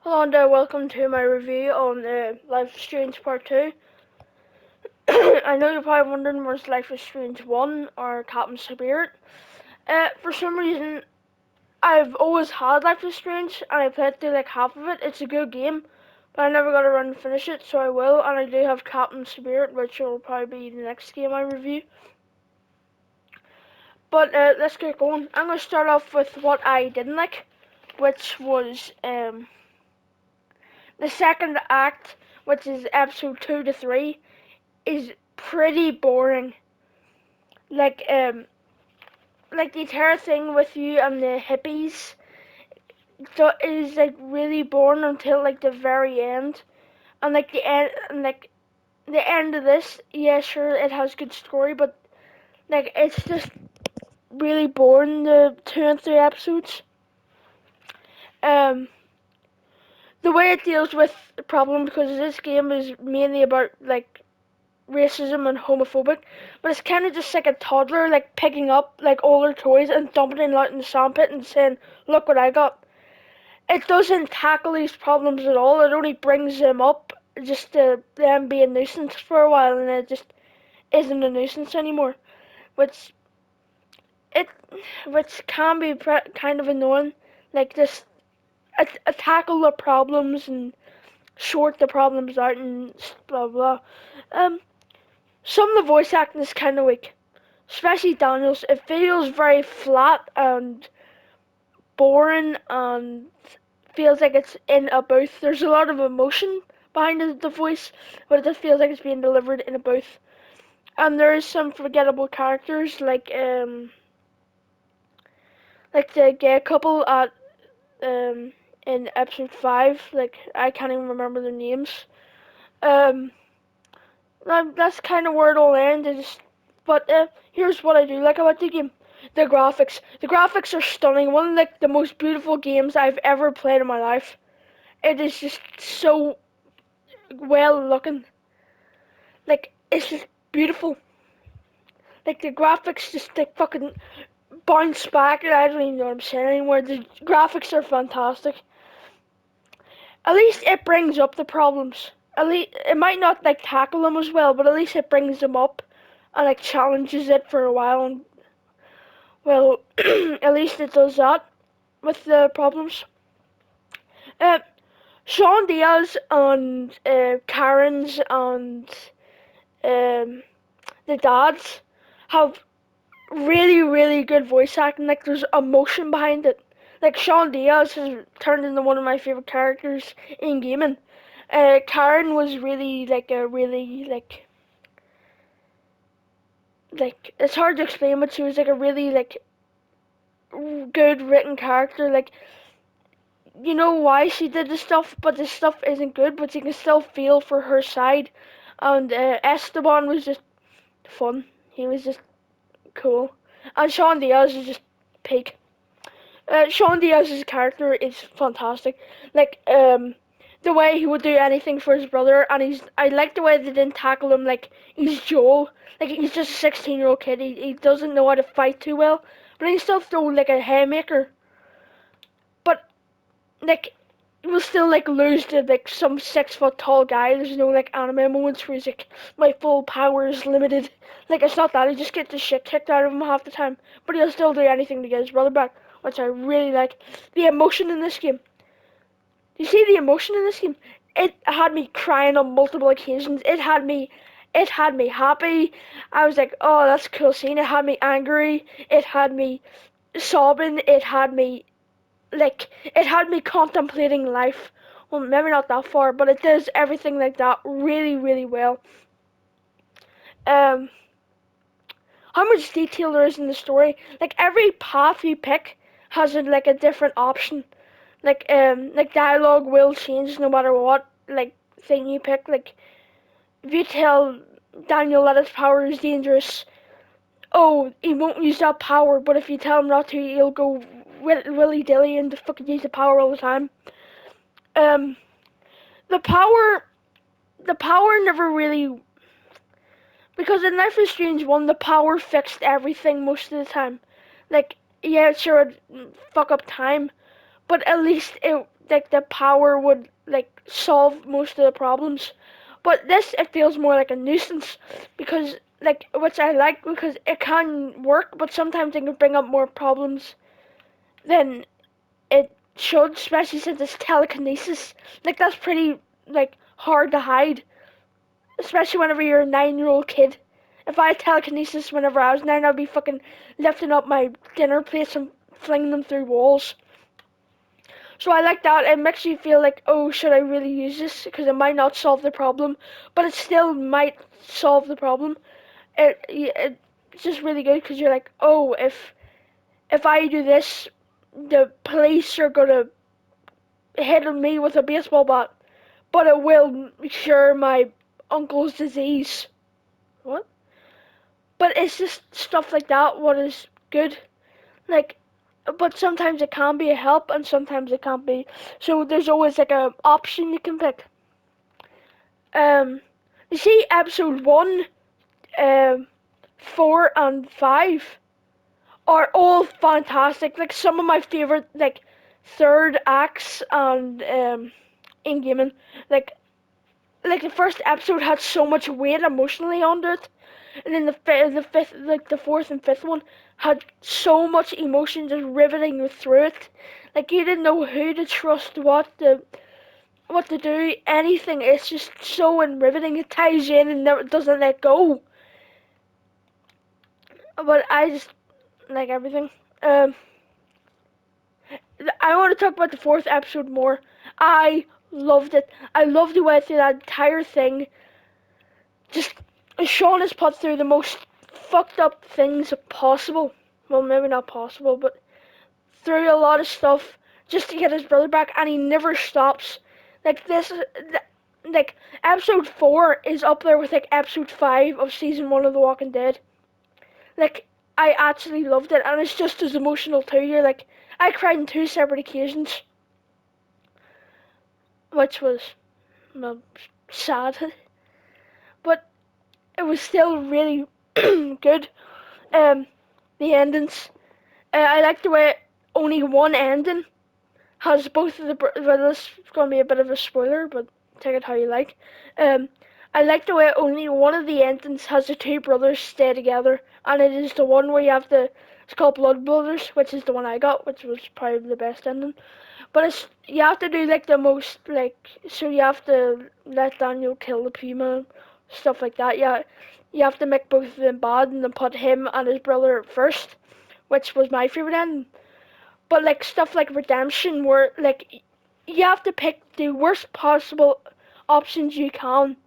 Hello and welcome to my review on Life is Strange Part 2. I know you're probably wondering where's Life is Strange 1 or Captain Spirit. For some reason, I've always had Life is Strange and I played through like half of it. It's a good game, but I never got around to finish it, so I will. And I do have Captain Spirit, which will probably be the next game I review. But let's get going. I'm going to start off with what I didn't like, which was the second act, which is episode 2 to 3. Is pretty boring. Like like the entire thing with you and the hippies is like really boring until like the very end. And like the end of this, yeah, sure, it has good story, but like it's just really boring. The 2 and 3 episodes. Um, the way it deals with the problem, because this game is mainly about like racism and homophobic, but it's kind of just like a toddler like picking up like all their toys and dumping it out in the sandpit and saying, "Look what I got." It doesn't tackle these problems at all. It only brings them up just to them be a nuisance for a while, and it just isn't a nuisance anymore, which it which can be kind of annoying. Like just tackle the problems and sort the problems out and blah blah. Um, some of the voice acting is kind of weak, especially Daniels. It feels very flat and boring and feels like it's in a booth. There's a lot of emotion behind the voice, but it just feels like it's being delivered in a booth. And there's some forgettable characters like the gay couple at in episode 5. Like I can't even remember their names. Um, that's kind of where it all ends. But here's what I do like about the game. The graphics. The graphics are stunning. One of like the most beautiful games I've ever played in my life. It is just so well looking. Like it's just beautiful. Like the graphics just like fucking bounce back. I don't even know what I'm saying anymore. The graphics are fantastic. At least it brings up the problems. At least it might not like tackle them as well, but at least it brings them up and like challenges it for a while. And well, at least it does that with the problems. Uh, Sean Diaz and Karen's and the dads have really, really good voice acting. Like there's emotion behind it. Like Sean Diaz has turned into one of my favorite characters in gaming. Karen was really like a really like it's hard to explain, but she was like a really like good written character. Like you know why she did the stuff, but the stuff isn't good, but you can still feel for her side. And Esteban was just fun. He was just cool. And Sean Diaz is just peak. Sean Diaz's character is fantastic. Like the way he would do anything for his brother, and I like the way they didn't tackle him like he's Joel. Like he's just a 16-year-old kid. He doesn't know how to fight too well, but he can still throw like a haymaker. But like he will still like lose to like some 6 foot tall guy. There's no like anime moments where he's like my full power is limited. Like it's not that. He just gets the shit kicked out of him half the time, but he'll still do anything to get his brother back, which I really like. The emotion in this game. Do you see the emotion in this game? It had me crying on multiple occasions. It had me happy. I was like, oh, that's a cool scene. It had me angry. It had me sobbing. It had me contemplating life. Well, maybe not that far, but it does everything like that really, really well. Um, how much detail there is in the story. Like every path you pick has like a different option. Like dialogue will change no matter what like thing you pick. Like if you tell Daniel that his power is dangerous, oh, he won't use that power. But if you tell him not to, he'll go willy dilly and just fucking use the power all the time. Um, the power, the power never really, because in Life is Strange 1, the power fixed everything most of the time. Like, yeah, sure, it'd fuck up time, but at least like the power would like solve most of the problems. But this, it feels more like a nuisance because like, which I like because it can work, but sometimes it can bring up more problems than it should, especially since it's telekinesis. Like that's pretty like hard to hide, especially whenever you're a 9-year-old kid. If I had telekinesis whenever I was 9, I'd be fucking lifting up my dinner plates and flinging them through walls. So I like that. It makes you feel like, oh, should I really use this? Because it might not solve the problem, but it still might solve the problem. It's just really good because you're like, oh, if I do this, the police are gonna hit me with a baseball bat, but it will cure my uncle's disease. What? But it's just stuff like that what is good. Like, but sometimes it can be a help and sometimes it can't be. So there's always like a option you can pick. Um, you see episode 1, um, 4 and 5 are all fantastic. Like some of my favorite like third acts and in gaming. Like like the first episode had so much weight emotionally under it, and then the fifth, like the fourth and fifth one, had so much emotion just riveting through it. Like you didn't know who to trust, what to do, anything. It's just so riveting. It ties you in and never doesn't let go. But I just like everything. Um, I want to talk about the fourth episode more. I loved it. I loved the way through that entire thing. Just Sean has put through the most fucked up things possible. Well, maybe not possible, but through a lot of stuff just to get his brother back, and he never stops. Like this, like episode 4 is up there with like episode 5 of season 1 of The Walking Dead. Like I actually loved it, and it's just as emotional too. You're like, I cried on 2 separate occasions, which was well, sad, but it was still really good. Um, the endings. I like the way only one ending has both of the. Well, this is going to be a bit of a spoiler, but take it how you like. Um, I like the way only one of the endings has the 2 brothers stay together, and it is the one where you have the. It's called Blood Brothers, which is the one I got, which was probably the best ending. But it's you have to do like the most like so you have to let Daniel kill the Puma, stuff like that. Yeah, you have to make both of them bad and then put him and his brother first, which was my favorite ending. But like stuff like redemption, where like you have to pick the worst possible options you can.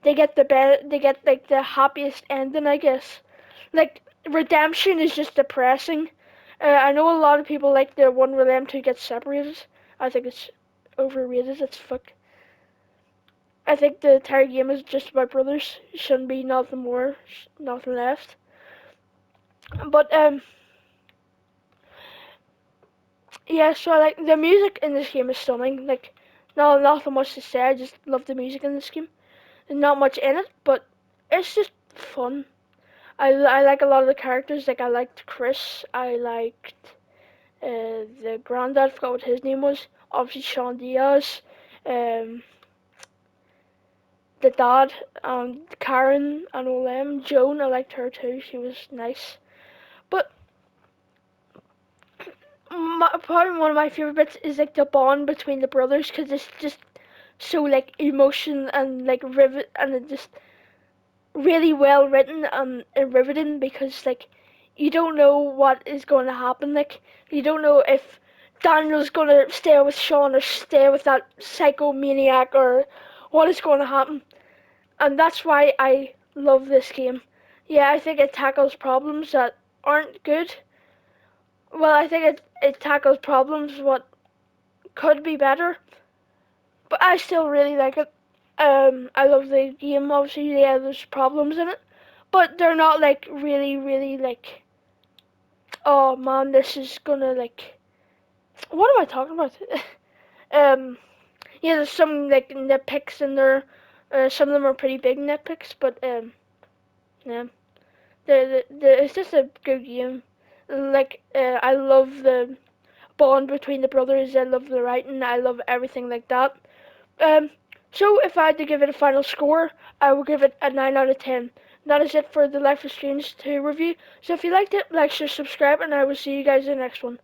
They get like the happiest ending, I guess. Like redemption is just depressing. I know a lot of people like the one where them two get separated. I think it's overrated. It's fuck. I think the entire game is just about brothers. Shouldn't be nothing more, nothing left. But yeah. So like the music in this game is stunning. Like, no, nothing much to say. I just love the music in this game. There's not much in it, but it's just fun. I like a lot of the characters. Like I liked Chris. I liked the granddad. I forgot what his name was. Obviously Sean Diaz. Um, the dad, Karen and all them. Joan, I liked her too. She was nice. But probably one of my favorite bits is like the bond between the brothers because it's just so like emotion and like rivet and it just really well written and riveting because like you don't know what is going to happen. Like you don't know if Daniel's going to stay with Sean or stay with that psychomaniac or what is going to happen. And that's why I love this game. Yeah, I think it tackles problems that aren't good. Well, I think it tackles problems what could be better, but I still really like it. I love the game. Obviously, yeah, there's problems in it, but they're not like really, really like. Oh man, this is gonna like. What am I talking about? um, yeah, there's some like nitpicks in there. Some of them are pretty big nitpicks, but yeah. It's just a good game. Like I love the bond between the brothers. I love the writing. I love everything like that. Um, so if I had to give it a final score, I will give it a 9 out of 10. That is it for the Life is Strange 2 review. So if you liked it, like, share, subscribe, and I will see you guys in the next one.